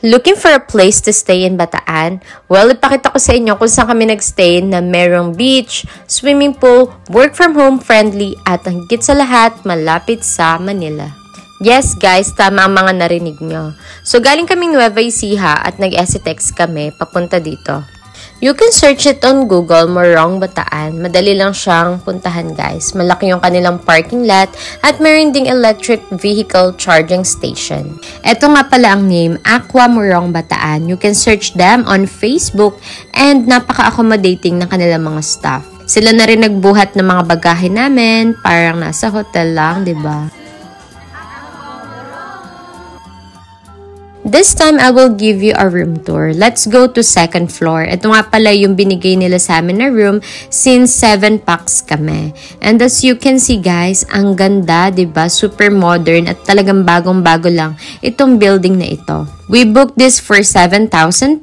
Looking for a place to stay in Bataan? Well, ipakita ko sa inyo kung saan kami nagstay na merong beach, swimming pool, work from home friendly, at ang higit sa lahat, malapit sa Manila. Yes guys, tama ang mga narinig nyo. So galing kaming Nueva Ecija at nag-SCTEX kami papunta dito. You can search it on Google, Morong Bataan. Madali lang siyang puntahan guys. Malaki yung kanilang parking lot at meron ding electric vehicle charging station. Ito nga pala ang name, Aqua Morong Bataan. You can search them on Facebook and napaka-accommodating ng kanilang mga staff. Sila na rin nagbuhat ng mga bagahe namin, parang nasa hotel lang, 'di ba? This time, I will give you a room tour. Let's go to second floor. Ito nga pala yung binigay nila sa amin na room since 7 packs kami. And as you can see guys, ang ganda, 'di ba? Super modern at talagang bagong-bago lang itong building na ito. We booked this for 7,000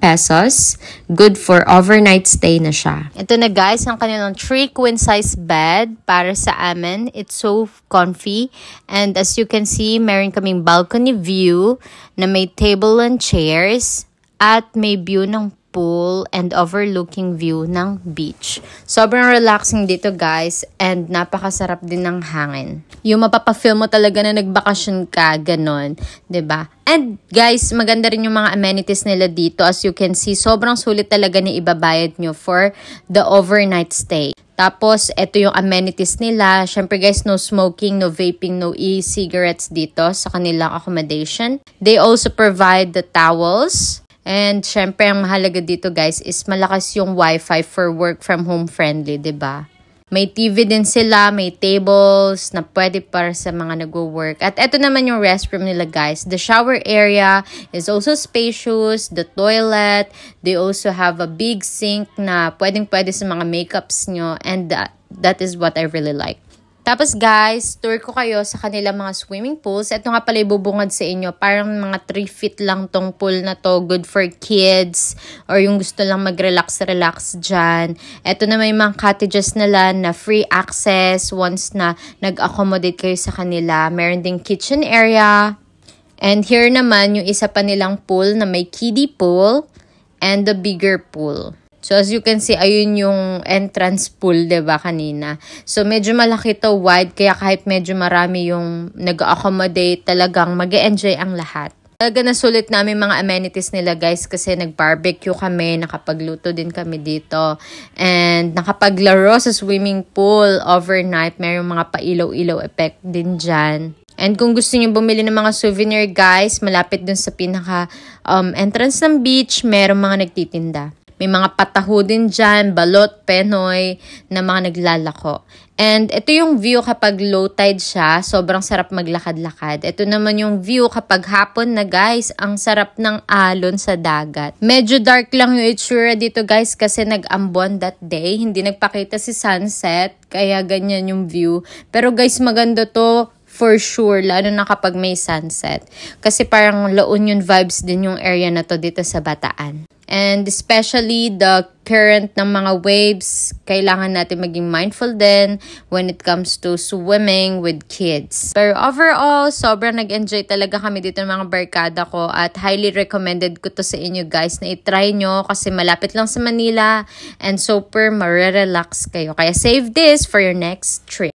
pesos. Good for overnight stay na siya. Ito na guys, ang kanilang 3 queen size bed para sa amin. It's so comfy. And as you can see, meron kaming balcony view na may table and chairs at may view ng pool and overlooking view ng beach. Sobrang relaxing dito guys and napakasarap din ng hangin. Yung mapapafeel mo talaga na nagbakasyon ka, ganon, 'di ba? And guys, maganda rin yung mga amenities nila dito. As you can see, sobrang sulit talaga ni ibabayad nyo for the overnight stay. Tapos, ito yung amenities nila. Syempre guys, no smoking, no vaping, no e-cigarettes dito sa kanilang accommodation. They also provide the towels. And syempre, ang mahalaga dito guys is malakas yung wifi for work from home friendly, 'di ba? May TV din sila, may tables na pwede para sa mga nagwo-work. At eto naman yung restroom nila guys. The shower area is also spacious, the toilet, they also have a big sink na pwedeng-pwede sa mga makeups nyo, and that is what I really like. Tapos guys, tour ko kayo sa kanilang mga swimming pools. Ito nga pala ibubungad sa inyo. Parang mga 3 feet lang tong pool na to. Good for kids or yung gusto lang mag-relax dyan. Ito na may mga cottages nila na free access once na nag-accommodate kayo sa kanila. Meron ding kitchen area. And here naman yung isa pa nilang pool na may kiddie pool and the bigger pool. So, as you can see, ayun yung entrance pool, 'di ba kanina? So, medyo malaki to, wide, kaya kahit medyo marami yung nag-accommodate, talagang mag-e-enjoy ang lahat. Talaga nasulit namin mga amenities nila guys kasi nag-barbecue kami, nakapagluto din kami dito, and nakapaglaro sa swimming pool overnight. Mayroong mga pailaw-ilaw effect din dyan. And kung gusto niyo bumili ng mga souvenir guys, malapit dun sa pinaka entrance ng beach, merong mga nagtitinda. May mga pataho din dyan, balot, penoy, na mga naglalako. And ito yung view kapag low tide siya, sobrang sarap maglakad-lakad. Ito naman yung view kapag hapon na guys, ang sarap ng alon sa dagat. Medyo dark lang yung itsura dito guys kasi nag-ambon that day. Hindi nagpakita si sunset, kaya ganyan yung view. Pero guys, maganda to. For sure, lalo na kapag may sunset. Kasi parang La Union vibes din yung area na to dito sa Bataan. And especially the current ng mga waves, kailangan natin maging mindful din when it comes to swimming with kids. Pero overall, sobrang nag-enjoy talaga kami dito ng mga barkada ko at highly recommended ko to sa inyo guys na itry nyo kasi malapit lang sa Manila and super marerelax kayo. Kaya save this for your next trip.